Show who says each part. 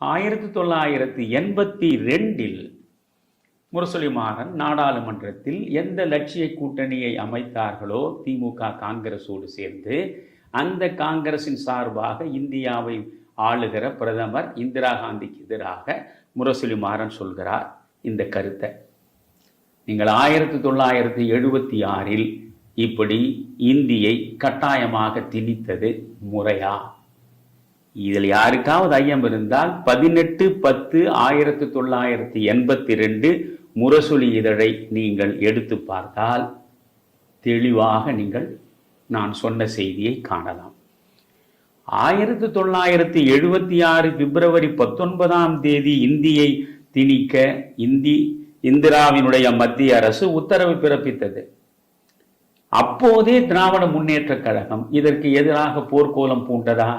Speaker 1: 1982 முரசொலிமாறன் நாடாளுமன்றத்தில் எந்த லட்சிய கூட்டணியை அமைத்தார்களோ திமுக காங்கிரஸோடு சேர்ந்து, அந்த காங்கிரசின் சார்பாக இந்தியாவை ஆளுகிற பிரதமர் இந்திரா காந்திக்கு எதிராக முரசொலிமாறன் சொல்கிறார் இந்த கருத்தை. நீங்கள் 1976 இப்படி இந்தியை கட்டாயமாக திணித்தது முறையா? இதில் யாருக்காவது ஐயம் இருந்தால் 18/10/1982 முரசொலி இதழை நீங்கள் எடுத்து பார்த்தால் தெளிவாக நீங்கள் நான் சொன்ன செய்தியை காணலாம். 1976 பிப்ரவரி 19 இந்தியை திணிக்க இந்திராவினுடைய மத்திய அரசு உத்தரவு பிறப்பித்தது. அப்போதே திராவிட முன்னேற்ற கழகம் இதற்கு எதிராக போர்க்கோலம் பூண்டதா?